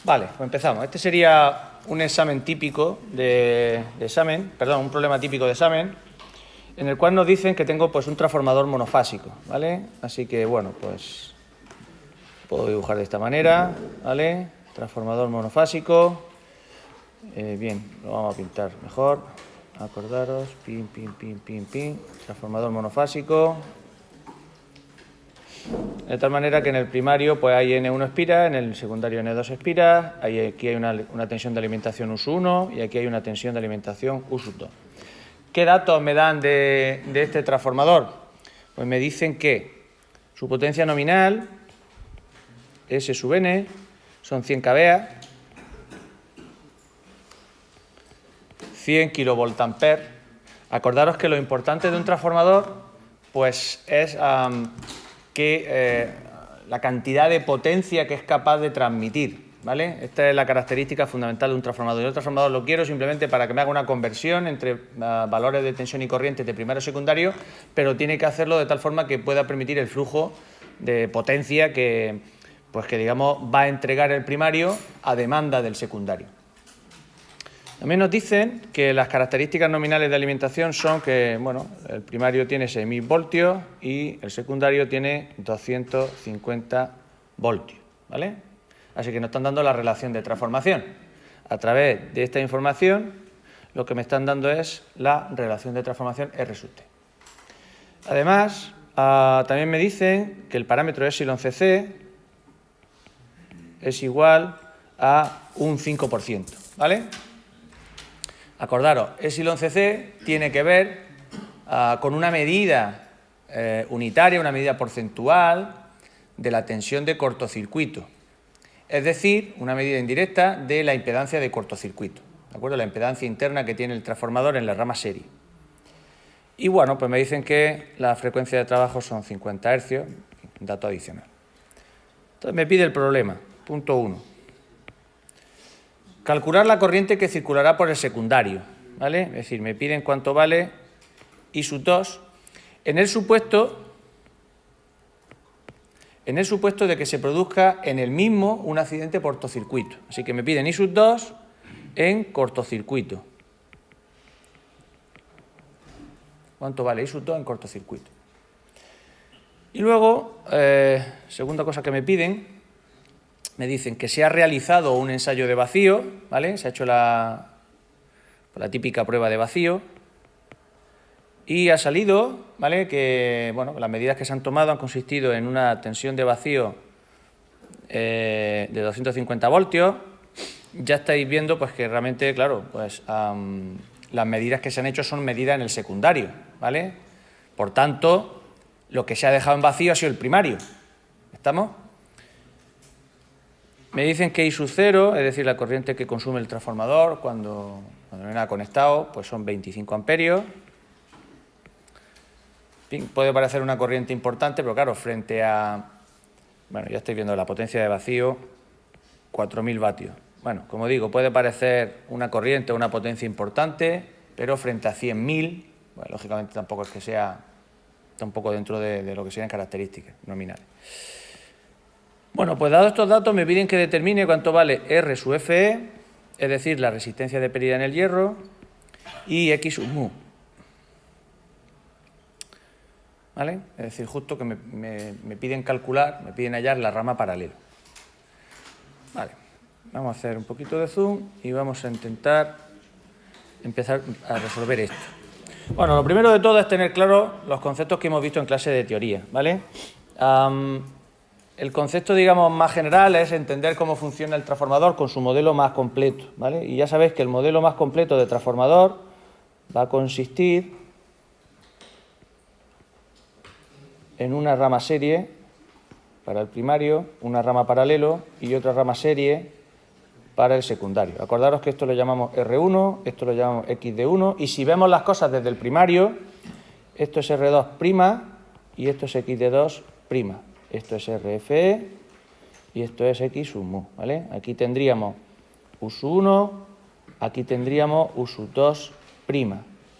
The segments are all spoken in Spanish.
Vale, pues empezamos. Este sería un examen típico un problema típico de examen, en el cual nos dicen que tengo pues un transformador monofásico, ¿vale? Así que, bueno, pues puedo dibujar de esta manera, ¿vale? Transformador monofásico. Bien, lo vamos a pintar mejor. Acordaros, pin, pin, pin, pin, pin. Transformador monofásico. De tal manera que en el primario pues hay N1 espiras, en el secundario N2 espiras, aquí hay una tensión de alimentación U1 y aquí hay una tensión de alimentación U2. ¿Qué datos me dan de este transformador? Pues me dicen que su potencia nominal, S sub N, son 100 kVA, 100 kVA. Acordaros que lo importante de un transformador pues es la cantidad de potencia que es capaz de transmitir, ¿vale? Esta es la característica fundamental de un transformador. Yo el transformador lo quiero simplemente para que me haga una conversión entre valores de tensión y corriente de primario y secundario, pero tiene que hacerlo de tal forma que pueda permitir el flujo de potencia que digamos va a entregar el primario a demanda del secundario. También nos dicen que las características nominales de alimentación son que, bueno, el primario tiene 6.000 voltios y el secundario tiene 250 voltios, ¿vale? Así que nos están dando la relación de transformación. A través de esta información, lo que me están dando es la relación de transformación R sub T. Además, también me dicen que el parámetro εcc es igual a un 5%, ¿vale? Acordaros, εcc tiene que ver con una medida unitaria, una medida porcentual de la tensión de cortocircuito. Es decir, una medida indirecta de la impedancia de cortocircuito, ¿de acuerdo? La impedancia interna que tiene el transformador en la rama serie. Y bueno, pues me dicen que la frecuencia de trabajo son 50 Hz, dato adicional. Entonces me pide el problema, punto 1. Calcular la corriente que circulará por el secundario, ¿vale? Es decir, me piden cuánto vale I sub 2 en el supuesto de que se produzca en el mismo un accidente por cortocircuito. Así que me piden I sub 2 en cortocircuito. ¿Cuánto vale I sub 2 en cortocircuito? Y luego, segunda cosa que me piden, me dicen que se ha realizado un ensayo de vacío, ¿vale? Se ha hecho la típica prueba de vacío y ha salido, ¿vale? Que, bueno, las medidas que se han tomado han consistido en una tensión de vacío de 250 voltios. Ya estáis viendo pues que realmente, claro, pues las medidas que se han hecho son medidas en el secundario, ¿vale? Por tanto, lo que se ha dejado en vacío ha sido el primario. ¿Estamos? Me dicen que I sub 0, es decir, la corriente que consume el transformador cuando no hay nada conectado, pues son 25 amperios. En fin, puede parecer una corriente importante, pero claro, frente a, bueno, ya estáis viendo la potencia de vacío, 4.000 vatios. Bueno, como digo, puede parecer una corriente o una potencia importante, pero frente a 100.000, bueno, lógicamente tampoco es que sea, está un poco dentro de lo que serían características nominales. Bueno, pues dados estos datos me piden que determine cuánto vale R sub Fe, es decir, la resistencia de pérdida en el hierro, y X sub mu. ¿Vale? Es decir, justo que me piden calcular, me piden hallar la rama paralela. Vale, vamos a hacer un poquito de zoom y vamos a intentar empezar a resolver esto. Bueno, lo primero de todo es tener claro los conceptos que hemos visto en clase de teoría, ¿vale? El concepto, digamos, más general es entender cómo funciona el transformador con su modelo más completo, ¿vale? Y ya sabéis que el modelo más completo de transformador va a consistir en una rama serie para el primario, una rama paralelo y otra rama serie para el secundario. Acordaros que esto lo llamamos R1, esto lo llamamos XD1, y si vemos las cosas desde el primario, esto es R2' y esto es XD2'. Esto es RFE y esto es X sub mu, ¿vale? Aquí tendríamos U sub 1, aquí tendríamos U sub 2'.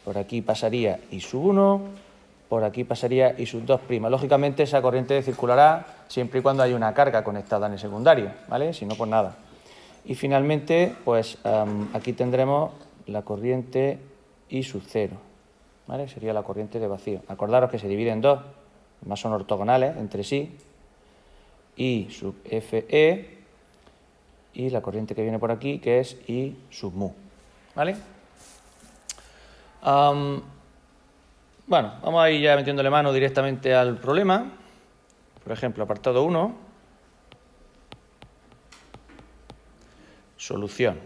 Por aquí pasaría I sub 1, por aquí pasaría I sub 2'. Lógicamente esa corriente circulará siempre y cuando haya una carga conectada en el secundario, ¿vale? Si no, pues nada. Y finalmente, pues aquí tendremos la corriente I sub 0, ¿vale? Sería la corriente de vacío. Acordaros que se divide en dos, además son ortogonales entre sí, I sub Fe y la corriente que viene por aquí, que es I sub mu, ¿vale? Bueno, vamos a ir ya metiéndole mano directamente al problema. Por ejemplo, apartado 1, solución.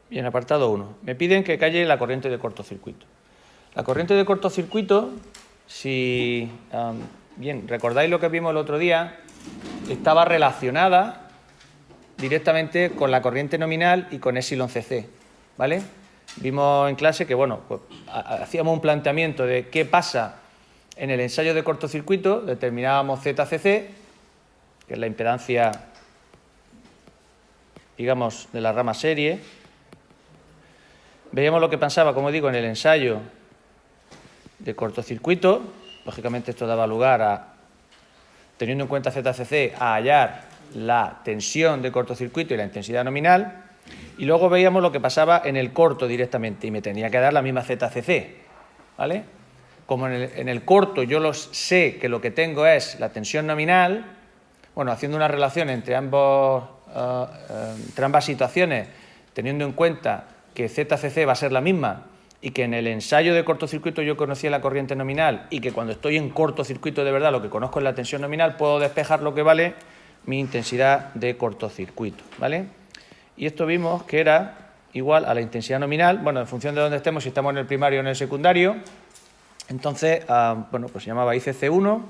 Bien, apartado 1. Me piden que calle la corriente de cortocircuito. La corriente de cortocircuito, si bien recordáis lo que vimos el otro día, estaba relacionada directamente con la corriente nominal y con epsilon cc, ¿vale? Vimos en clase que, bueno, pues, hacíamos un planteamiento de qué pasa en el ensayo de cortocircuito, determinábamos ZCC, que es la impedancia, digamos, de la rama serie. Veíamos lo que pasaba, como digo, en el ensayo de cortocircuito. Lógicamente esto daba lugar a, teniendo en cuenta ZCC, a hallar la tensión de cortocircuito y la intensidad nominal. Y luego veíamos lo que pasaba en el corto directamente y me tenía que dar la misma ZCC, ¿vale? Como en el corto yo sé que lo que tengo es la tensión nominal, bueno, haciendo una relación entre ambas situaciones, teniendo en cuenta que ZCC va a ser la misma y que en el ensayo de cortocircuito yo conocía la corriente nominal y que cuando estoy en cortocircuito de verdad lo que conozco es la tensión nominal, puedo despejar lo que vale mi intensidad de cortocircuito, ¿vale? Y esto vimos que era igual a la intensidad nominal, bueno, en función de dónde estemos, si estamos en el primario o en el secundario. Entonces, bueno, pues se llamaba ICC1,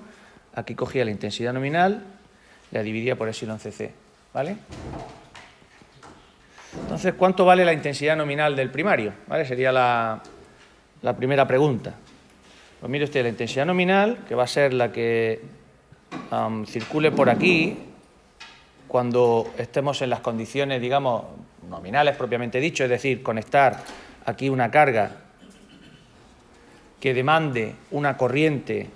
aquí cogía la intensidad nominal, la dividía por epsilon cc, ¿vale? Entonces, ¿cuánto vale la intensidad nominal del primario? ¿Vale? Sería la primera pregunta. Pues mire usted, la intensidad nominal, que va a ser la que circule por aquí, cuando estemos en las condiciones, digamos, nominales propiamente dicho, es decir, conectar aquí una carga que demande una corriente,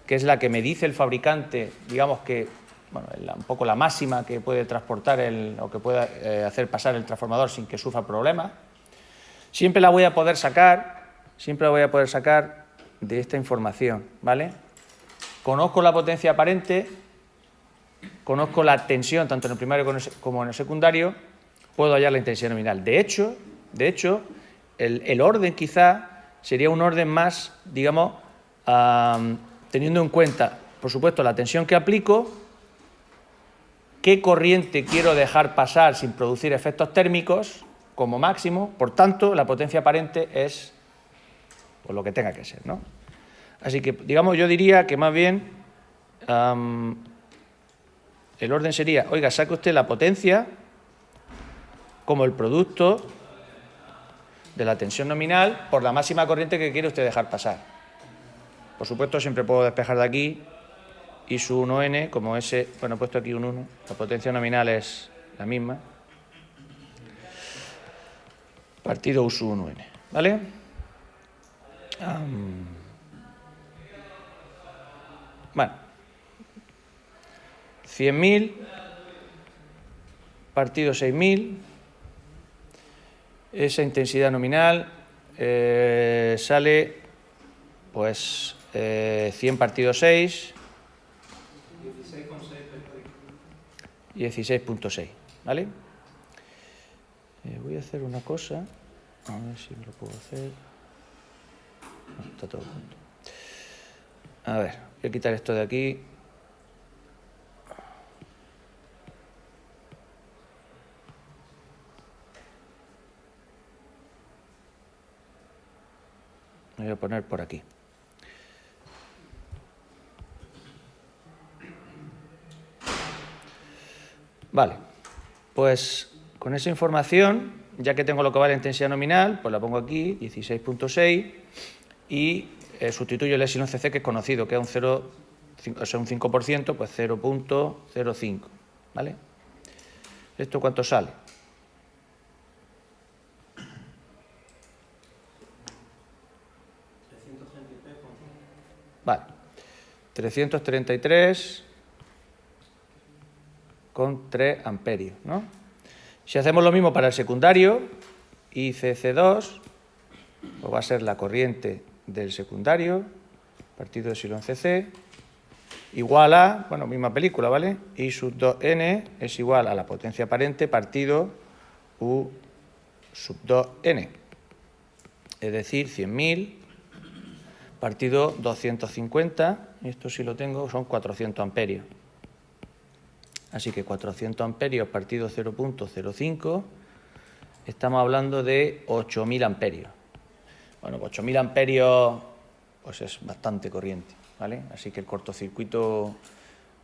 que es la que me dice el fabricante, digamos que, bueno, un poco la máxima que puede transportar o que pueda hacer pasar el transformador sin que sufra problemas, siempre la voy a poder sacar de esta información, ¿vale? Conozco la potencia aparente, conozco la tensión tanto en el primario como en el secundario, puedo hallar la intensidad nominal. De hecho, el orden quizá sería un orden más, digamos, teniendo en cuenta, por supuesto, la tensión que aplico, qué corriente quiero dejar pasar sin producir efectos térmicos como máximo, por tanto, la potencia aparente es pues, lo que tenga que ser, ¿no? Así que, digamos, yo diría que más bien el orden sería, oiga, saque usted la potencia como el producto de la tensión nominal por la máxima corriente que quiere usted dejar pasar. Por supuesto, siempre puedo despejar de aquí I sub 1n, como ese, bueno, he puesto aquí un 1, la potencia nominal es la misma, partido U sub 1n, ¿vale? Bueno, 100.000 partido 6.000, esa intensidad nominal sale pues 100 partido 6, 16,6, ¿vale? Voy a hacer una cosa, a ver si me lo puedo hacer. No, está todo junto. A ver, voy a quitar esto de aquí. Me voy a poner por aquí. Vale, pues con esa información, ya que tengo lo que vale la intensidad nominal, pues la pongo aquí, 16,6, y sustituyo el epsilon cc, que es conocido, que es un 0, o sea, un 5%, pues 0,05, ¿vale? ¿Esto cuánto sale? Vale, 333 con 3 amperios, ¿no? Si hacemos lo mismo para el secundario, ICC2, pues va a ser la corriente del secundario, partido de epsilon CC, igual a, bueno, misma película, ¿vale? I sub 2n es igual a la potencia aparente partido U sub 2n, es decir, 100.000 partido 250, y esto sí lo tengo, son 400 amperios. Así que 400 amperios partido 0.05, estamos hablando de 8.000 amperios. Bueno, 8.000 amperios pues es bastante corriente, ¿vale? Así que el cortocircuito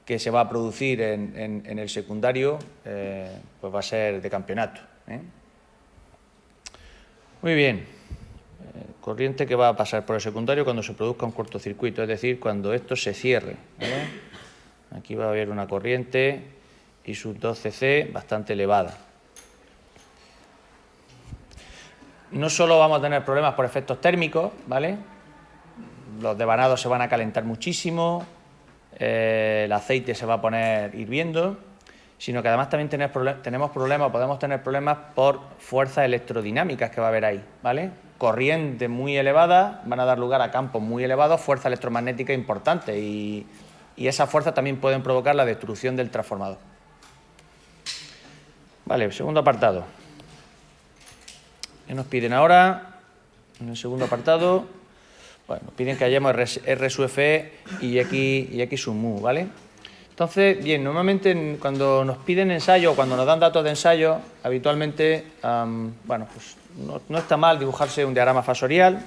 que se va a producir en el secundario pues va a ser de campeonato, ¿eh? Muy bien. Corriente que va a pasar por el secundario cuando se produzca un cortocircuito, es decir, cuando esto se cierre, ¿vale? Aquí va a haber una corriente I sub 2cc bastante elevada. No solo vamos a tener problemas por efectos térmicos, ¿vale? Los devanados se van a calentar muchísimo, el aceite se va a poner hirviendo, sino que además también podemos tener problemas por fuerzas electrodinámicas que va a haber ahí, ¿vale? Corrientes muy elevadas van a dar lugar a campos muy elevados, fuerzas electromagnéticas importantes y esas fuerzas también pueden provocar la destrucción del transformador. Vale, segundo apartado. ¿Qué nos piden ahora? En el segundo apartado, bueno, nos piden que hallemos R sub F y X sub mu, ¿vale? Entonces, bien, normalmente cuando nos piden ensayo o cuando nos dan datos de ensayo, habitualmente, bueno, pues no está mal dibujarse un diagrama fasorial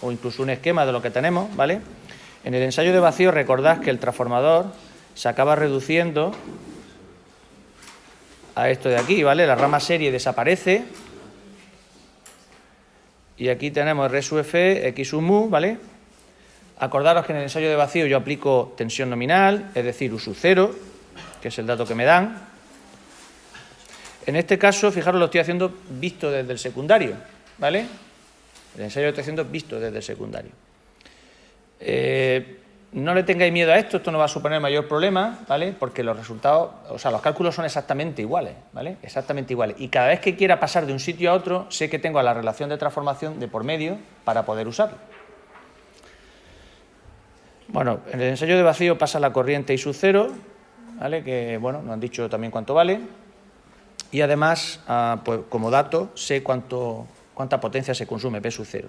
o incluso un esquema de lo que tenemos, ¿vale? En el ensayo de vacío recordad que el transformador se acaba reduciendo a esto de aquí, ¿vale? La rama serie desaparece y aquí tenemos R sub F, X sub mu, ¿vale? Acordaros que en el ensayo de vacío yo aplico tensión nominal, es decir, U sub 0, que es el dato que me dan. En este caso, fijaros, lo estoy haciendo visto desde el secundario, ¿vale? El ensayo lo estoy haciendo visto desde el secundario. No le tengáis miedo a esto no va a suponer mayor problema, ¿vale? Porque los resultados, o sea, los cálculos son exactamente iguales, ¿vale? Exactamente iguales. Y cada vez que quiera pasar de un sitio a otro, sé que tengo la relación de transformación de por medio para poder usarlo. Bueno, en el ensayo de vacío pasa la corriente I sub 0, ¿vale? Que, bueno, nos han dicho también cuánto vale. Y además, pues como dato, sé cuánta potencia se consume, P sub 0.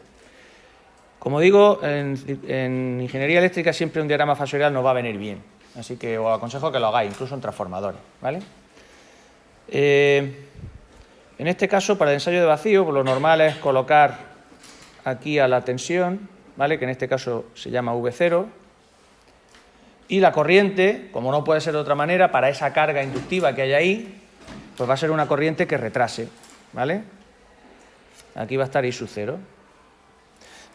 Como digo, en ingeniería eléctrica siempre un diagrama fasorial nos va a venir bien. Así que os aconsejo que lo hagáis, incluso en transformadores, ¿vale? En este caso, para el ensayo de vacío, pues lo normal es colocar aquí a la tensión, ¿vale? Que en este caso se llama V0. Y la corriente, como no puede ser de otra manera, para esa carga inductiva que hay ahí, pues va a ser una corriente que retrase, ¿vale? Aquí va a estar I sub 0.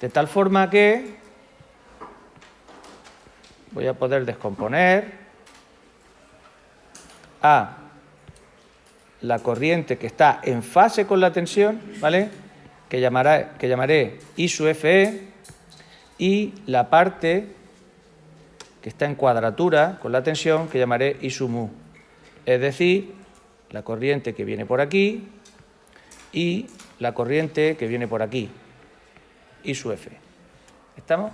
De tal forma que voy a poder descomponer a la corriente que está en fase con la tensión, ¿vale? Que llamaré I sub Fe, y la parte que está en cuadratura con la tensión que llamaré I sub mu. Es decir, la corriente que viene por aquí y la corriente que viene por aquí, I sub F. ¿Estamos?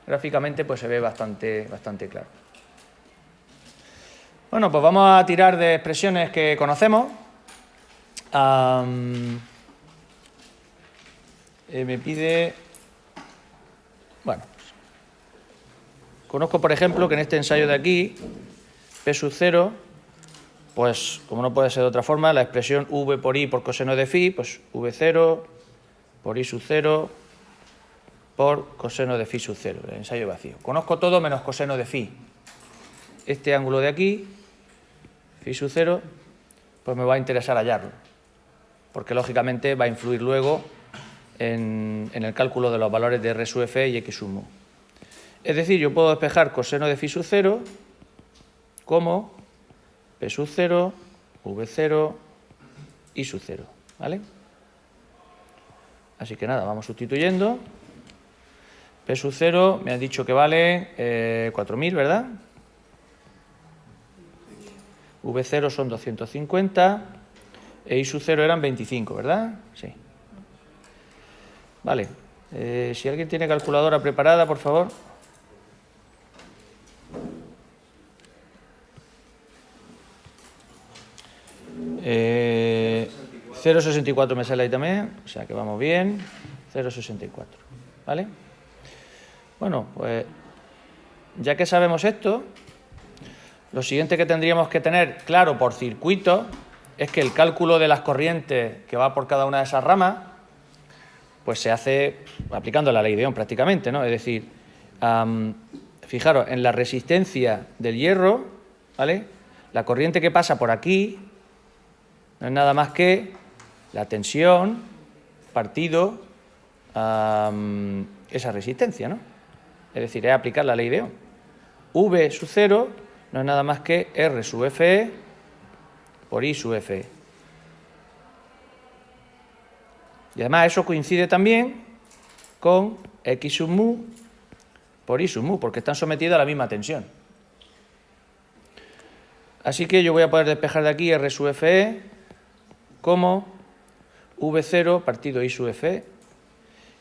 Gráficamente pues se ve bastante claro. Bueno, pues vamos a tirar de expresiones que conocemos. Me pide... Bueno, conozco, por ejemplo, que en este ensayo de aquí, P sub 0, pues, como no puede ser de otra forma, la expresión V por I por coseno de phi, pues V0 por I sub 0 por coseno de phi sub 0, el ensayo vacío. Conozco todo menos coseno de phi. Este ángulo de aquí, phi sub 0, pues me va a interesar hallarlo, porque lógicamente va a influir luego en el cálculo de los valores de R sub F y X sub mu. Es decir, yo puedo despejar coseno de phi sub 0 como P sub 0, V0, I sub 0, ¿vale? Así que nada, vamos sustituyendo. P sub 0 me han dicho que vale 4.000, ¿verdad? V0 son 250 e I sub 0 eran 25, ¿verdad? Sí. Vale. Si alguien tiene calculadora preparada, por favor. Eh, 0,64 me sale ahí también, o sea que vamos bien. 0,64, ¿vale? Bueno, pues ya que sabemos esto, lo siguiente que tendríamos que tener claro por circuito es que el cálculo de las corrientes que va por cada una de esas ramas pues se hace aplicando la ley de Ohm prácticamente, ¿no? Es decir, fijaros, en la resistencia del hierro, ¿vale? La corriente que pasa por aquí no es nada más que la tensión partido esa resistencia, ¿no? Es decir, es aplicar la ley de Ohm. V sub 0 no es nada más que R sub Fe por I sub Fe. Y además eso coincide también con X sub mu por I sub mu, porque están sometidos a la misma tensión. Así que yo voy a poder despejar de aquí R sub Fe como V0 partido I sub Fe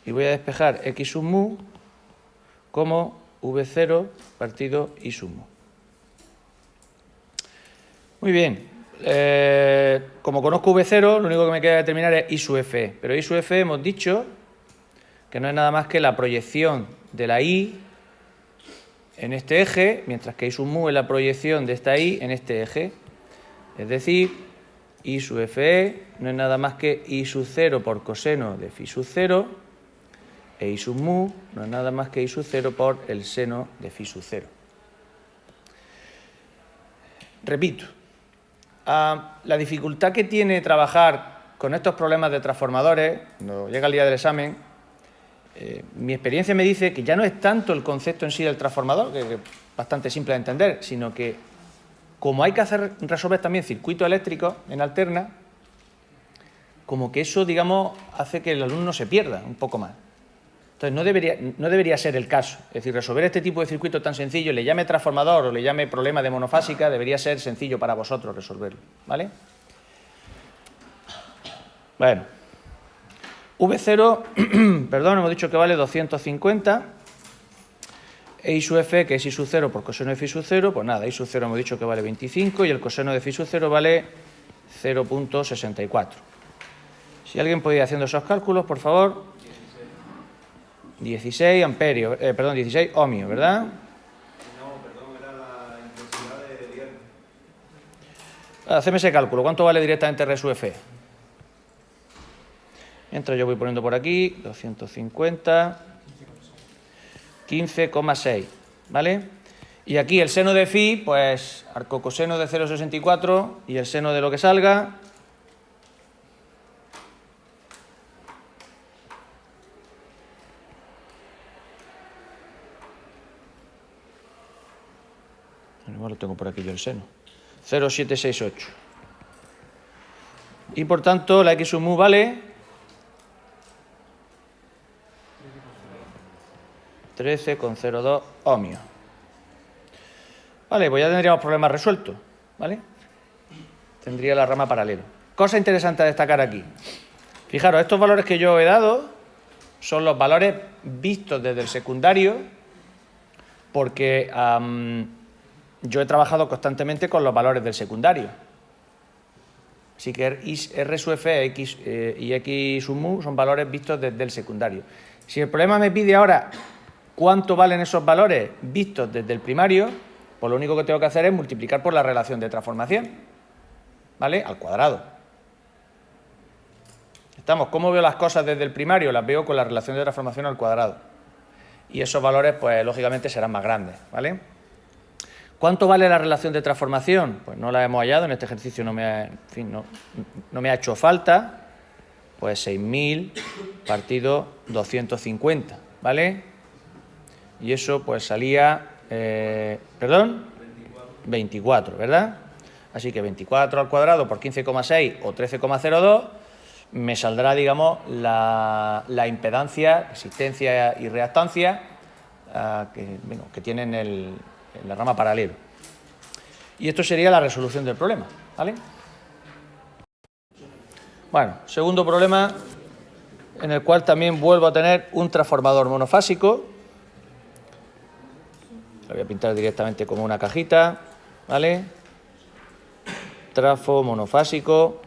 y voy a despejar X sub mu como V0 partido I sub mu. Muy bien. Como conozco V0, lo único que me queda determinar es I sub Fe. Pero I sub Fe hemos dicho que no es nada más que la proyección de la I en este eje, mientras que I sub mu es la proyección de esta I en este eje. Es decir, I sub Fe no es nada más que I sub 0 por coseno de Φ sub 0 e I sub mu no es nada más que I sub 0 por el seno de Φ sub 0. Repito, la dificultad que tiene trabajar con estos problemas de transformadores, cuando llega el día del examen, mi experiencia me dice que ya no es tanto el concepto en sí del transformador, que es bastante simple de entender, sino que como hay que resolver también circuitos eléctricos en alterna, como que eso, digamos, hace que el alumno se pierda un poco más. Entonces, no debería ser el caso. Es decir, resolver este tipo de circuito tan sencillo, le llame transformador o le llame problema de monofásica, debería ser sencillo para vosotros resolverlo, ¿vale? Bueno. V0, perdón, hemos dicho que vale 250. E I sub F, que es I sub 0 por coseno de Φ sub 0, pues nada, I sub 0 hemos dicho que vale 25 y el coseno de Φ sub 0 vale 0,64. Si alguien puede ir haciendo esos cálculos, por favor. 16 amperios, 16 ohmios, ¿verdad? No, perdón, era la intensidad de hierro. Haceme ese cálculo. ¿Cuánto vale directamente R sub F? Mientras yo voy poniendo por aquí, 250, 15,6, ¿vale? Y aquí el seno de Φ, pues arcocoseno de 0,64 y el seno de lo que salga. Igual lo tengo por aquí yo el seno. 0,768. Y por tanto la X sub mu vale 13,02 ohmios. Vale, pues ya tendríamos problemas resueltos, ¿vale? Tendría la rama paralela. Cosa interesante a destacar aquí. Fijaros, estos valores que yo he dado son los valores vistos desde el secundario porque yo he trabajado constantemente con los valores del secundario. Así que R sub F y X sub mu son valores vistos desde el secundario. Si el problema me pide ahora cuánto valen esos valores vistos desde el primario, pues lo único que tengo que hacer es multiplicar por la relación de transformación, ¿vale? Al cuadrado. Estamos, ¿cómo veo las cosas desde el primario? Las veo con la relación de transformación al cuadrado. Y esos valores, pues lógicamente serán más grandes, ¿vale? ¿Cuánto vale la relación de transformación? Pues no la hemos hallado, en este ejercicio no me ha hecho falta. Pues 6.000 partido 250, ¿vale? Y eso pues salía, 24, ¿verdad? Así que 24 al cuadrado por 15,6 o 13,02 me saldrá, digamos, la impedancia, resistencia y reactancia que tienen en la rama paralela. Y esto sería la resolución del problema, ¿vale? Bueno, segundo problema en el cual también vuelvo a tener un transformador monofásico. Lo voy a pintar directamente como una cajita, ¿vale? Trafo monofásico.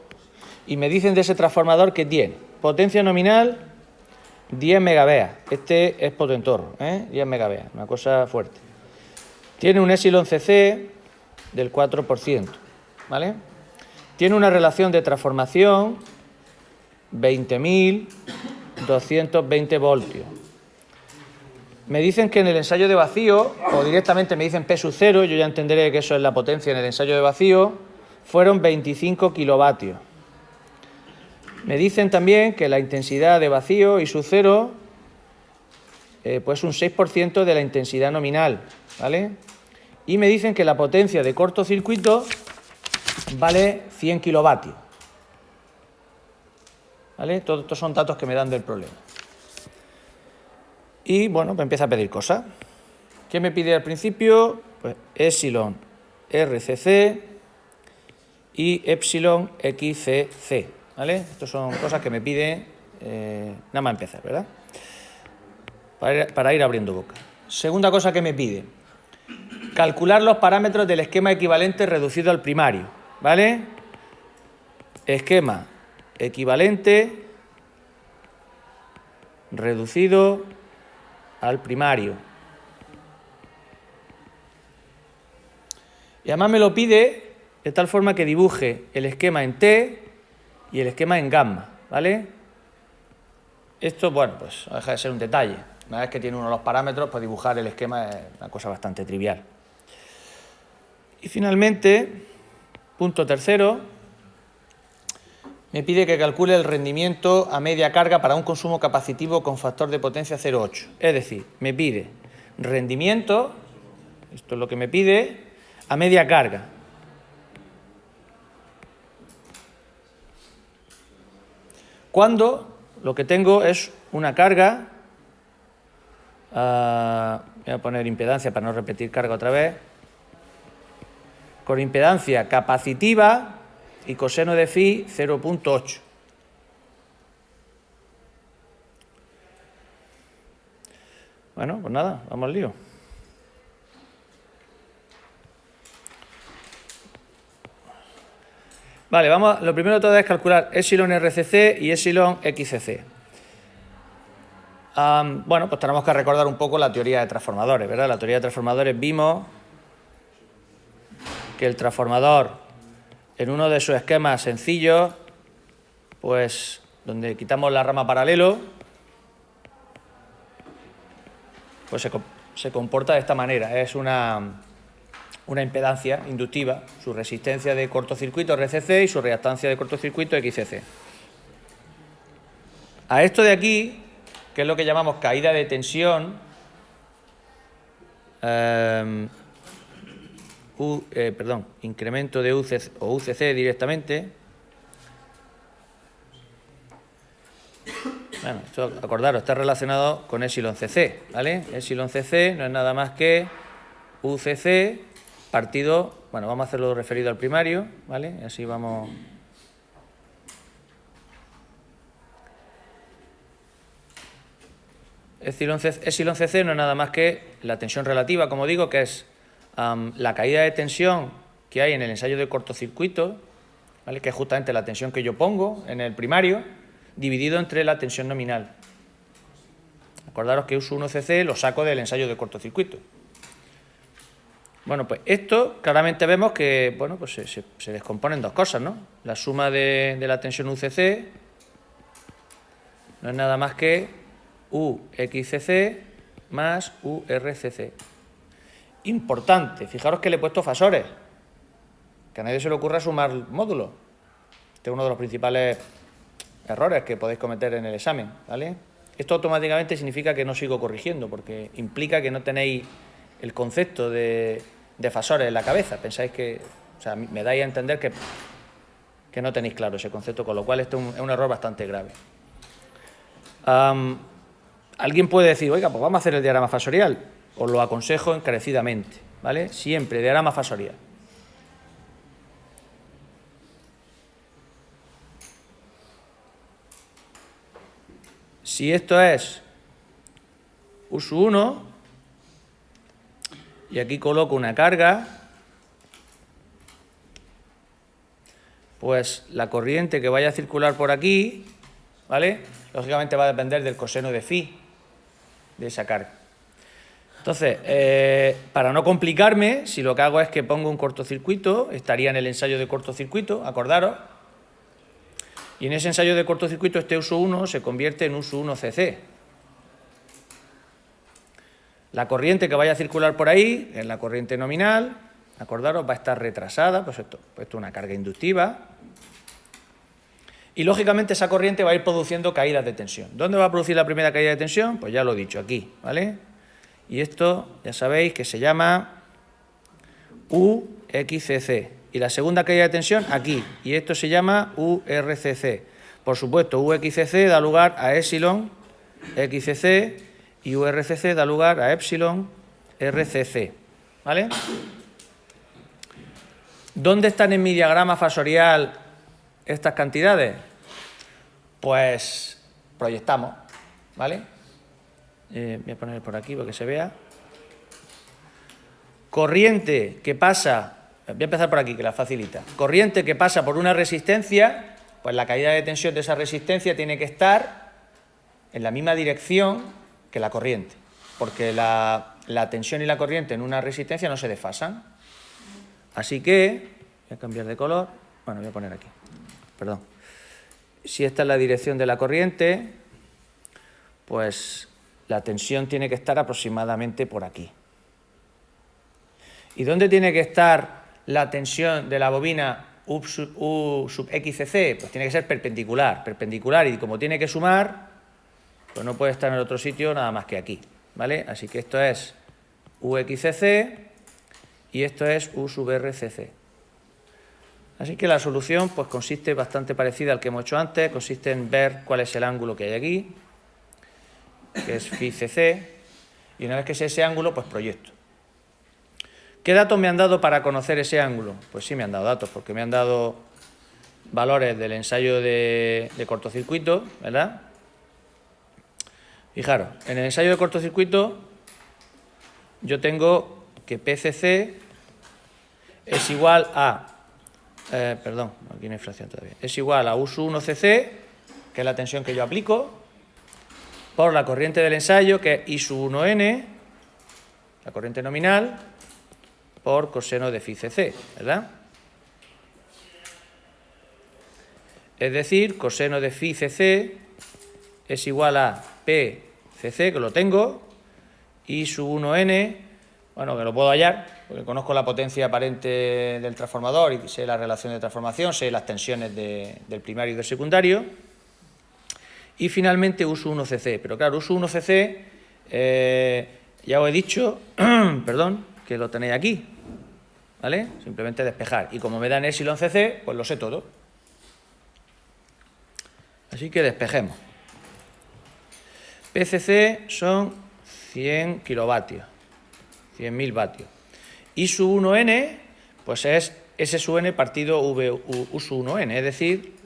Y me dicen de ese transformador que tiene potencia nominal 10 megaVA. Este es potentorro, 10 megaVA, una cosa fuerte. Tiene un epsilon CC del 4%, ¿vale? Tiene una relación de transformación 20.220 voltios. Me dicen que en el ensayo de vacío, o directamente me dicen P sub 0, yo ya entenderé que eso es la potencia en el ensayo de vacío, fueron 25 kilovatios. Me dicen también que la intensidad de vacío I sub 0, pues un 6% de la intensidad nominal, ¿vale? Y me dicen que la potencia de cortocircuito vale 100 kilovatios. ¿Vale? Todos estos son datos que me dan del problema. Y bueno, me empieza a pedir cosas. ¿Qué me pide al principio? Pues epsilon RCC y epsilon XCC, ¿vale? Estas son cosas que me pide nada más empezar, ¿verdad? Para ir abriendo boca. Segunda cosa que me pide, calcular los parámetros del esquema equivalente reducido al primario, ¿vale? Esquema equivalente reducido al primario. Y además me lo pide de tal forma que dibuje el esquema en T y el esquema en gamma, ¿vale? Esto, bueno, pues no deja de ser un detalle. Una vez que tiene uno de los parámetros, pues dibujar el esquema es una cosa bastante trivial. Y finalmente, punto tercero, me pide que calcule el rendimiento a media carga para un consumo capacitivo con factor de potencia 0,8. Es decir, me pide rendimiento, esto es lo que me pide, a media carga. Cuando lo que tengo es una carga, voy a poner impedancia para no repetir carga otra vez, con impedancia capacitiva y coseno de phi 0,8. Bueno, pues nada, vamos al lío. Vale, lo primero de todo es calcular epsilon RCC y epsilon XCC. Bueno, pues tenemos que recordar un poco la teoría de transformadores, ¿verdad? La teoría de transformadores vimos que el transformador, en uno de sus esquemas sencillos, pues donde quitamos la rama paralelo, pues se comporta de esta manera. Es una impedancia inductiva, su resistencia de cortocircuito RCC y su reactancia de cortocircuito XCC. A esto de aquí, que es lo que llamamos caída de tensión, incremento de UCC o UCC directamente. Bueno, esto, acordaros, está relacionado con epsilon CC, ¿vale? Epsilon CC no es nada más que UCC partido, bueno, vamos a hacerlo referido al primario, ¿vale? Y así vamos. Epsilon CC no es nada más que la tensión relativa, como digo, que es la caída de tensión que hay en el ensayo de cortocircuito, ¿vale? Que es justamente la tensión que yo pongo en el primario, dividido entre la tensión nominal. Acordaros que uso 1cc, lo saco del ensayo de cortocircuito. Bueno, pues esto claramente vemos que, bueno, pues se descompone en dos cosas, ¿no? La suma de la tensión UCC no es nada más que UXCC más URCC. Importante, fijaros que le he puesto fasores, que a nadie se le ocurra sumar módulos. Este es uno de los principales errores que podéis cometer en el examen, ¿vale? Esto automáticamente significa que no sigo corrigiendo, porque implica que no tenéis el concepto de fasores en la cabeza. Pensáis que, o sea, me dais a entender que no tenéis claro ese concepto, con lo cual esto es un error bastante grave. Alguien puede decir, oiga, pues vamos a hacer el diagrama fasorial. Os lo aconsejo encarecidamente, ¿vale? Siempre diagrama fasorial. Si esto es U sub 1, y aquí coloco una carga, pues la corriente que vaya a circular por aquí, ¿vale? Lógicamente va a depender del coseno de phi de esa carga. Entonces, para no complicarme, si lo que hago es que pongo un cortocircuito, estaría en el ensayo de cortocircuito, acordaros, y en ese ensayo de cortocircuito este U sub 1 se convierte en U sub 1 CC. La corriente que vaya a circular por ahí es la corriente nominal, acordaros, va a estar retrasada, pues esto es una carga inductiva. Y lógicamente esa corriente va a ir produciendo caídas de tensión. ¿Dónde va a producir la primera caída de tensión? Pues ya lo he dicho, aquí, ¿vale? Y esto ya sabéis que se llama UXCC. Y la segunda caída de tensión aquí. Y esto se llama URCC. Por supuesto, UXCC da lugar a epsilon XCC y URCC da lugar a epsilon RCC. ¿Vale? ¿Dónde están en mi diagrama fasorial estas cantidades? Pues proyectamos, ¿vale? Voy a poner por aquí para que se vea. Corriente que pasa, voy a empezar por aquí, que la facilita. Corriente que pasa por una resistencia, pues la caída de tensión de esa resistencia tiene que estar en la misma dirección que la corriente, porque la tensión y la corriente en una resistencia no se desfasan. Así que, voy a cambiar de color, bueno, voy a poner aquí, perdón. Si esta es la dirección de la corriente, pues la tensión tiene que estar aproximadamente por aquí. ¿Y dónde tiene que estar la tensión de la bobina U sub XCC? Pues tiene que ser perpendicular, y como tiene que sumar, pues no puede estar en otro sitio nada más que aquí, ¿vale? Así que esto es UXCC y esto es U sub RCC. Así que la solución pues consiste bastante parecida al que hemos hecho antes, consiste en ver cuál es el ángulo que hay aquí, que es phi CC, y una vez que sé ese ángulo, pues proyecto. ¿Qué datos me han dado para conocer ese ángulo? Pues sí me han dado datos, porque me han dado valores del ensayo de cortocircuito, ¿verdad? Fijaros, en el ensayo de cortocircuito yo tengo que PCC es igual a, perdón, aquí no hay fracción todavía, es igual a U sub 1 CC, que es la tensión que yo aplico, por la corriente del ensayo, que es I sub 1N, la corriente nominal, por coseno de phi CC, ¿verdad? Es decir, coseno de phi CC es igual a PCC, que lo tengo, I sub 1N, bueno, que lo puedo hallar, porque conozco la potencia aparente del transformador y sé la relación de transformación, sé las tensiones del primario y del secundario. Y finalmente U sub 1CC, pero claro, U sub 1CC, ya os he dicho, perdón, que lo tenéis aquí, ¿vale? Simplemente despejar. Y como me dan epsilon CC, pues lo sé todo. Así que despejemos. PCC son 100 kilovatios, 100.000 vatios. I sub 1N, pues es S sub N partido U sub 1N, es decir,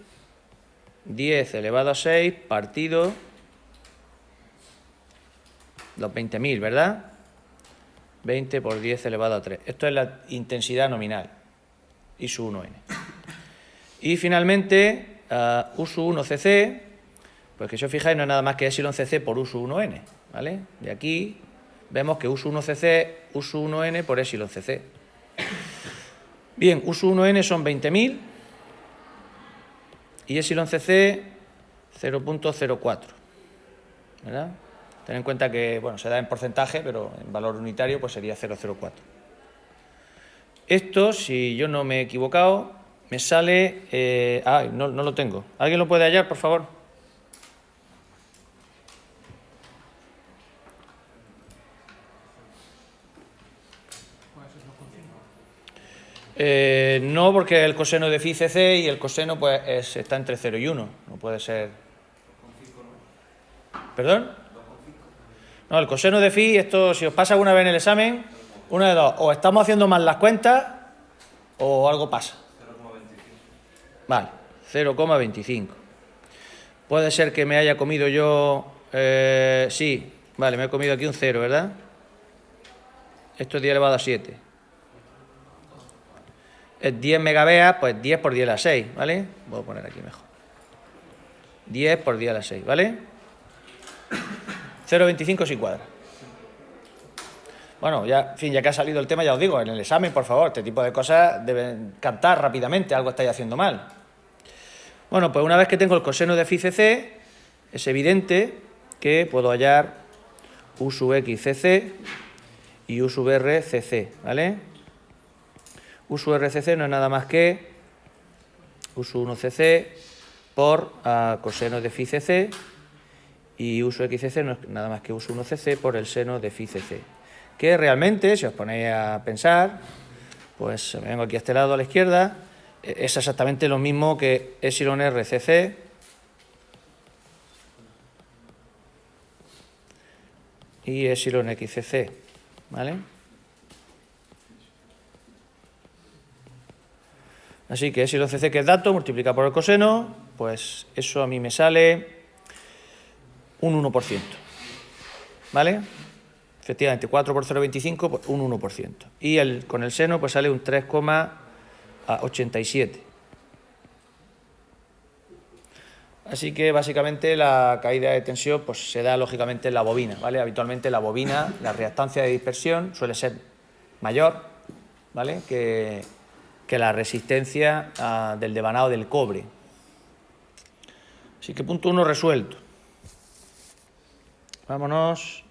10 elevado a 6 partido los 20.000, ¿verdad? 20 por 10 elevado a 3. Esto es la intensidad nominal, I sub 1N. Y finalmente, U sub 1CC, pues que si os fijáis no es nada más que epsilon CC por U sub 1N, ¿vale? De aquí vemos que U sub 1CC, U sub 1N por epsilon CC. Bien, U sub 1N son 20.000 y epsilon CC 0.04, ¿verdad? Ten en cuenta que, bueno, se da en porcentaje, pero en valor unitario pues sería 0,04. Esto, si yo no me he equivocado, me sale... no lo tengo. ¿Alguien lo puede hallar, por favor? No, porque el coseno de phi CC y el coseno pues está entre 0 y 1. No puede ser... ¿Perdón? No, el coseno de phi, esto si os pasa alguna vez en el examen, una de dos, o estamos haciendo mal las cuentas o algo pasa. 0,25. Vale, 0,25. Puede ser que me haya comido yo Sí, vale, me he comido aquí un 0, ¿verdad? Esto es 10 elevado a 7. Es 10 megabeas, pues 10 por 10 a la 6, ¿vale? Voy a poner aquí mejor. 10 por 10 a la 6, ¿vale? 0,25 sin cuadra. Bueno, ya, en fin, ya que ha salido el tema, ya os digo, en el examen, por favor, este tipo de cosas deben captar rápidamente, algo estáis haciendo mal. Bueno, pues una vez que tengo el coseno de phi cc, es evidente que puedo hallar u sub x cc y u sub r cc, ¿vale? U sub r cc no es nada más que u sub 1 cc por coseno de phi cc, y u sub x cc no es nada más que u sub 1 cc por el seno de phi cc. Que realmente, si os ponéis a pensar, pues me vengo aquí a este lado a la izquierda, es exactamente lo mismo que epsilon r cc y epsilon x cc, ¿vale? Así que epsilon cc, que es dato, multiplicado por el coseno, pues eso a mí me sale un 1%, ¿vale? Efectivamente, 4 por 0,25, pues un 1%. Y con el seno pues sale un 3,87. Así que básicamente la caída de tensión pues se da lógicamente en la bobina, ¿vale? Habitualmente la bobina, la reactancia de dispersión suele ser mayor, ¿vale? que la resistencia del devanado del cobre. Así que punto 1 resuelto. Vámonos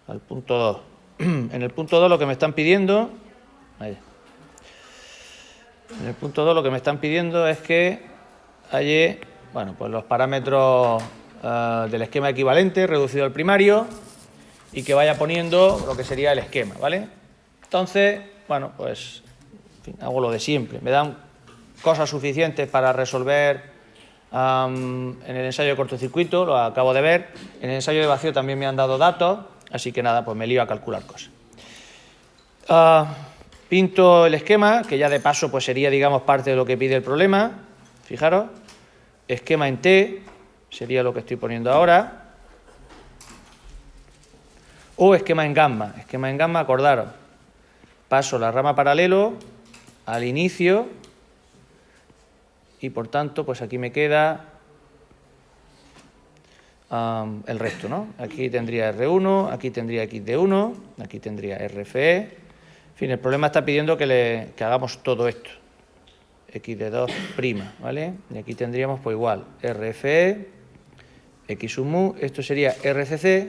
al punto 2. En el punto 2 lo que me están pidiendo... En el punto 2 lo que me están pidiendo es que halle, bueno, pues los parámetros del esquema equivalente reducido al primario y que vaya poniendo lo que sería el esquema, ¿vale? Entonces, bueno, pues en fin, hago lo de siempre. Me dan cosas suficientes para resolver en el ensayo de cortocircuito, lo acabo de ver. En el ensayo de vacío también me han dado datos, así que nada, pues me lío a calcular cosas. Pinto el esquema, que ya de paso pues sería, digamos, parte de lo que pide el problema. Fijaros, esquema en T sería lo que estoy poniendo ahora. O esquema en gamma. Esquema en gamma, acordaros. Paso la rama paralelo al inicio y por tanto, pues aquí me queda el resto, ¿no? Aquí tendría R1, aquí tendría XD1, aquí tendría RFE. En fin, el problema está pidiendo que hagamos todo esto. XD2', ¿vale? Y aquí tendríamos pues igual RFE, X sub mu, esto sería RCC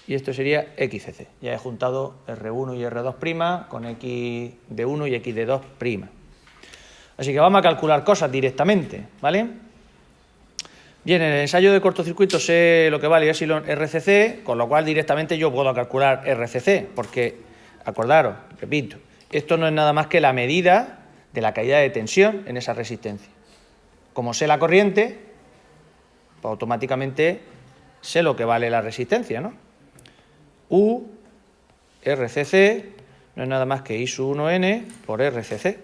y esto sería XCC. Ya he juntado R1 y R2' con XD1 y XD2'. Así que vamos a calcular cosas directamente, ¿vale? Bien, en el ensayo de cortocircuito sé lo que vale epsilon RCC, con lo cual directamente yo puedo calcular RCC, porque, acordaros, repito, esto no es nada más que la medida de la caída de tensión en esa resistencia. Como sé la corriente, pues automáticamente sé lo que vale la resistencia, ¿no? U, RCC, no es nada más que I sub 1n por RCC.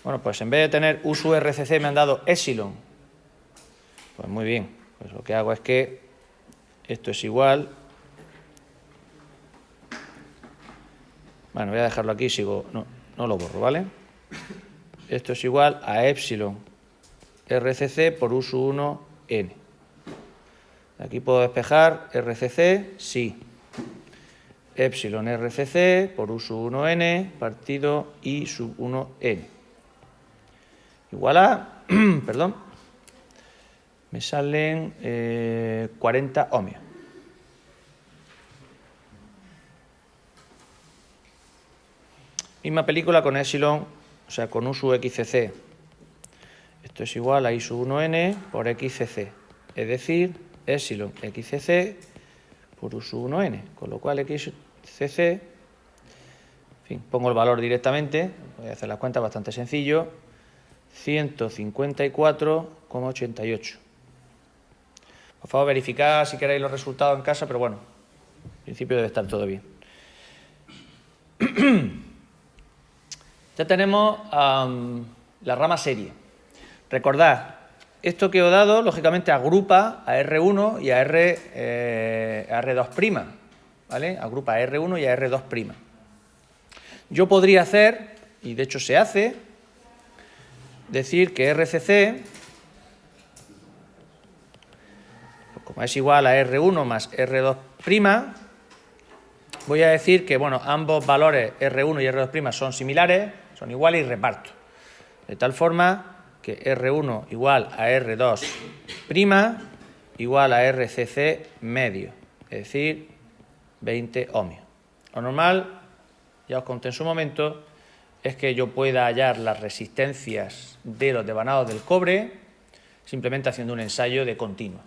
Bueno, pues en vez de tener U sub RCC me han dado epsilon. Pues muy bien, pues lo que hago es que esto es igual... Bueno, voy a dejarlo aquí, sigo... No lo borro, ¿vale? Esto es igual a epsilon RCC por U sub 1n. Aquí puedo despejar RCC, sí. Epsilon RCC por U sub 1n partido I sub 1n. Igual a, perdón, me salen 40 ohmios. Misma película con epsilon, o sea, con U sub XCC. Esto es igual a I sub 1n por XCC, es decir, epsilon XCC por U sub 1n, con lo cual XCC, en fin, pongo el valor directamente, voy a hacer las cuentas bastante sencillo, 154,88. Por favor, verificad si queréis los resultados en casa, pero bueno, en principio debe estar todo bien. Ya tenemos la rama serie. Recordad, Esto que os he dado, lógicamente, agrupa a R1 y a R2', ¿vale? Agrupa a R1 y a R2'. Yo podría hacer, y de hecho se hace, decir que RCC, pues como es igual a R1 más R2', voy a decir que, bueno, ambos valores R1 y R2' son similares, son iguales y reparto. De tal forma que R1 igual a R2' igual a RCC medio, es decir, 20 ohmios. Lo normal, ya os conté en su momento, es que yo pueda hallar las resistencias de los devanados del cobre simplemente haciendo un ensayo de continua.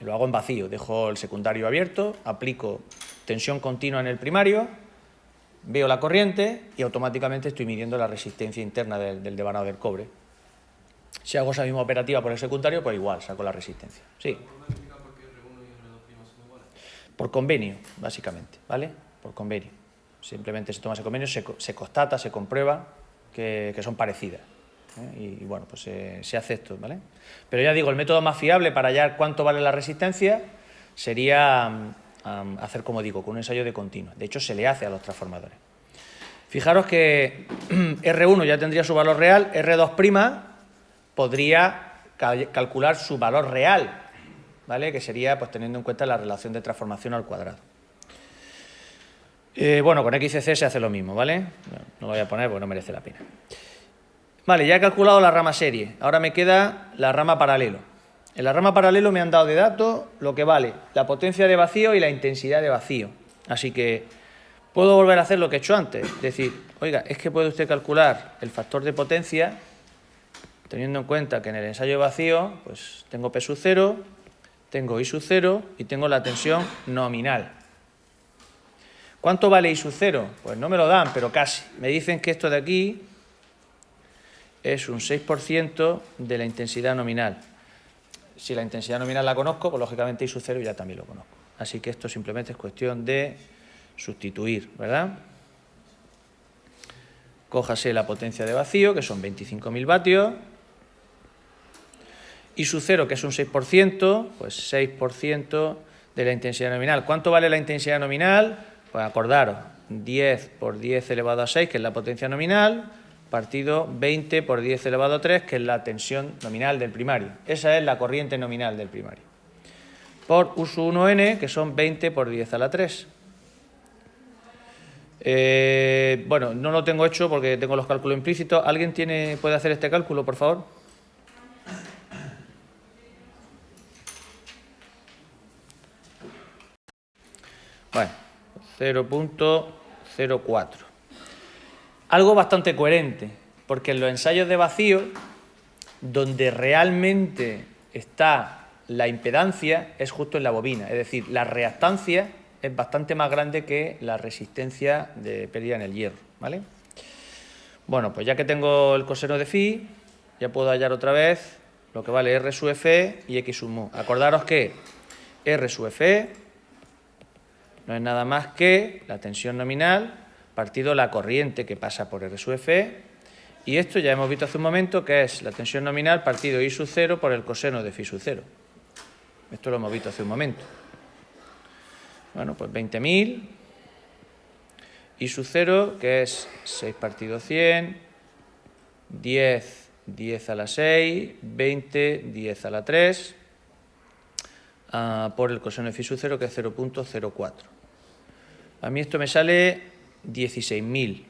Lo hago en vacío, dejo el secundario abierto, aplico tensión continua en el primario, veo la corriente y automáticamente estoy midiendo la resistencia interna del devanado del cobre. Si hago esa misma operativa por el secundario, pues igual, saco la resistencia. Sí. Por convenio, básicamente, ¿vale? Por convenio. Simplemente se toma ese convenio, se constata, se comprueba que son parecidas. Y bueno, pues se hace esto, ¿vale? Pero ya digo, el método más fiable para hallar cuánto vale la resistencia sería hacer, como digo, con un ensayo de continua. De hecho, se le hace a los transformadores. Fijaros que R1 ya tendría su valor real, R2' podría calcular su valor real, ¿vale? Que sería, pues, teniendo en cuenta la relación de transformación al cuadrado. Bueno, con XCC se hace lo mismo, ¿vale? No lo voy a poner porque no merece la pena. Vale, ya he calculado la rama serie. Ahora me queda la rama paralelo. En la rama paralelo me han dado de datos lo que vale la potencia de vacío y la intensidad de vacío. Así que puedo volver a hacer lo que he hecho antes. Es decir, oiga, es que puede usted calcular el factor de potencia teniendo en cuenta que en el ensayo de vacío pues tengo P sub 0, tengo I sub 0 y tengo la tensión nominal. ¿Cuánto vale I sub 0? Pues no me lo dan, pero casi. Me dicen que esto de aquí es un 6% de la intensidad nominal. Si la intensidad nominal la conozco, pues lógicamente I sub 0 ya también lo conozco. Así que esto simplemente es cuestión de sustituir, ¿verdad? Cójase la potencia de vacío, que son 25.000 vatios. I sub 0, que es un 6%, pues 6% de la intensidad nominal. ¿Cuánto vale la intensidad nominal? Pues acordaros, 10 por 10 elevado a 6, que es la potencia nominal, partido 20 por 10 elevado a 3, que es la tensión nominal del primario. Esa es la corriente nominal del primario. Por U sub 1n, que son 20 por 10 a la 3. Bueno, no lo tengo hecho porque tengo los cálculos implícitos. ¿Alguien puede hacer este cálculo, por favor? Bueno, 0.04. Algo bastante coherente, porque en los ensayos de vacío, donde realmente está la impedancia, es justo en la bobina. Es decir, la reactancia es bastante más grande que la resistencia de pérdida en el hierro, ¿vale? Bueno, pues ya que tengo el coseno de phi, ya puedo hallar otra vez lo que vale R sub F y X sub mu. Acordaros que R sub F no es nada más que la tensión nominal partido la corriente que pasa por R sub F, y esto ya hemos visto hace un momento que es la tensión nominal partido I sub 0 por el coseno de phi sub 0. Esto lo hemos visto hace un momento. Bueno, pues 20.000, I sub 0, que es 6 partido 100, 10, 10 a la 6, 20, 10 a la 3, por el coseno de phi sub 0, que es 0.04. A mí esto me sale 16.000.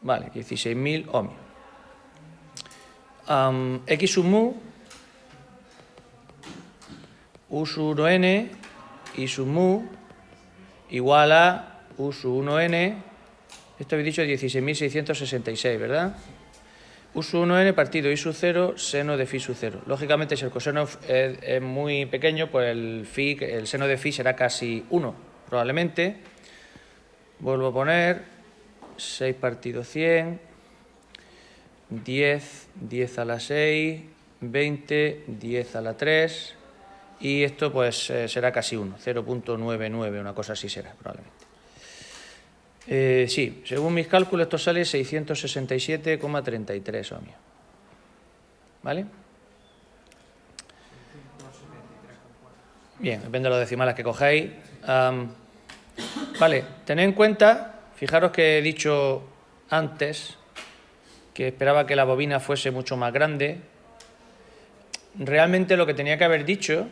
Vale, 16.000 ohmios. X sub mu, U sub 1n, I sub mu, igual a U sub 1n, esto habéis dicho 16.666, ¿verdad? U sub 1n partido I sub 0, seno de phi sub 0. Lógicamente, si el coseno es muy pequeño, pues el seno de phi será casi 1, probablemente. Vuelvo a poner 6 partido 100, 10, 10 a la 6, 20, 10 a la 3, y esto pues será casi 1, 0.99, una cosa así será, probablemente. Sí, según mis cálculos esto sale 667,33 ohmios. ¿Vale? Bien, depende de los decimales que cojáis. Vale, tened en cuenta, fijaros que he dicho antes que esperaba que la bobina fuese mucho más grande. Realmente lo que tenía que haber dicho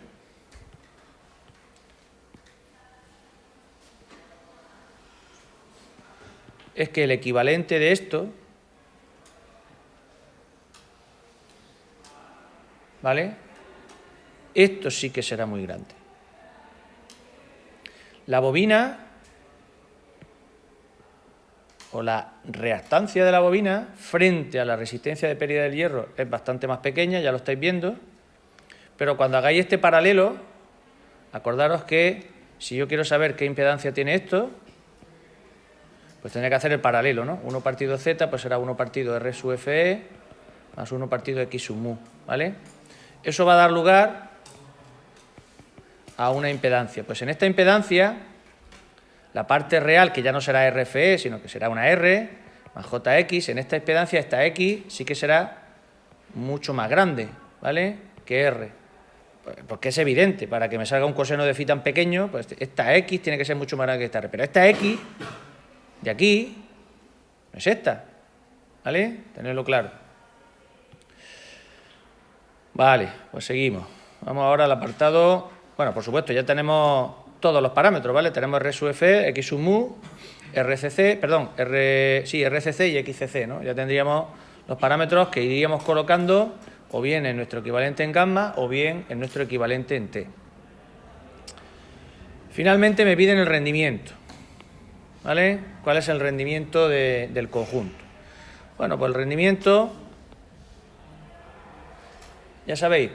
es que el equivalente de esto, ¿vale? Esto sí que será muy grande. La bobina o la reactancia de la bobina frente a la resistencia de pérdida del hierro es bastante más pequeña, ya lo estáis viendo, pero cuando hagáis este paralelo, acordaros que si yo quiero saber qué impedancia tiene esto, pues tendré que hacer el paralelo, ¿no? 1 partido Z pues será 1 partido R sub Fe más 1 partido X sub mu, ¿vale? Eso va a dar lugar a una impedancia. Pues en esta impedancia, la parte real, que ya no será RFE, sino que será una R más JX, en esta impedancia, esta X sí que será mucho más grande, ¿vale?, que R. Porque es evidente, para que me salga un coseno de phi tan pequeño, pues esta X tiene que ser mucho más grande que esta R. Pero esta X de aquí no es esta, ¿vale? Tenedlo claro. Vale, pues seguimos. Vamos ahora al apartado. Bueno, por supuesto, ya tenemos todos los parámetros, ¿vale? Tenemos R sub F, X sub mu, RCC, perdón, RCC y XCC, ¿no? Ya tendríamos los parámetros que iríamos colocando o bien en nuestro equivalente en gamma o bien en nuestro equivalente en T. Finalmente me piden el rendimiento, ¿vale? ¿Cuál es el rendimiento del conjunto? Bueno, pues el rendimiento, ya sabéis,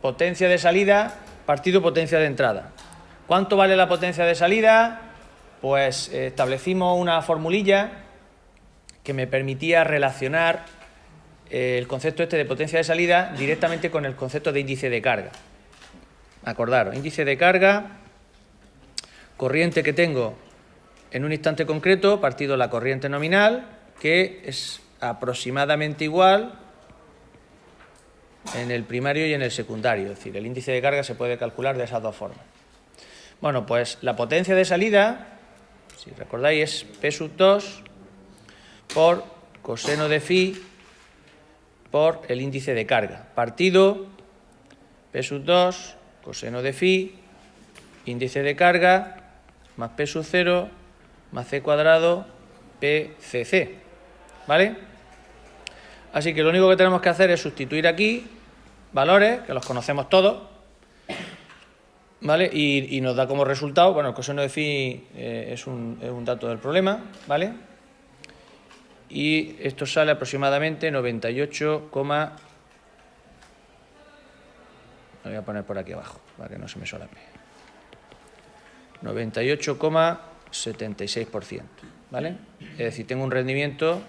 potencia de salida partido potencia de entrada. ¿Cuánto vale la potencia de salida? Pues establecimos una formulilla que me permitía relacionar el concepto este de potencia de salida directamente con el concepto de índice de carga. Acordaros, índice de carga, corriente que tengo en un instante concreto, partido la corriente nominal, que es aproximadamente igual en el primario y en el secundario. Es decir, el índice de carga se puede calcular de esas dos formas. Bueno, pues la potencia de salida, si recordáis, es P sub 2 por coseno de phi por el índice de carga. Partido P sub 2, coseno de phi, índice de carga, más P sub 0, más C cuadrado, PCC. ¿Vale? Así que lo único que tenemos que hacer es sustituir aquí valores, que los conocemos todos, ¿vale? Y nos da como resultado, bueno, el coseno de phi es un dato del problema, ¿vale? Y esto sale aproximadamente 98, lo voy a poner por aquí abajo, para que no se me solape. 98,76%, ¿vale? Es decir, tengo un rendimiento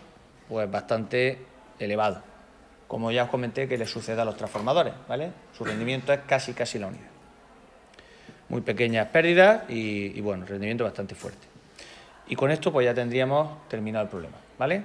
pues bastante elevado. Como ya os comenté que le sucede a los transformadores, ¿vale? Su rendimiento es casi la unidad. Muy pequeñas pérdidas y bueno, rendimiento bastante fuerte. Y con esto pues ya tendríamos terminado el problema, ¿vale?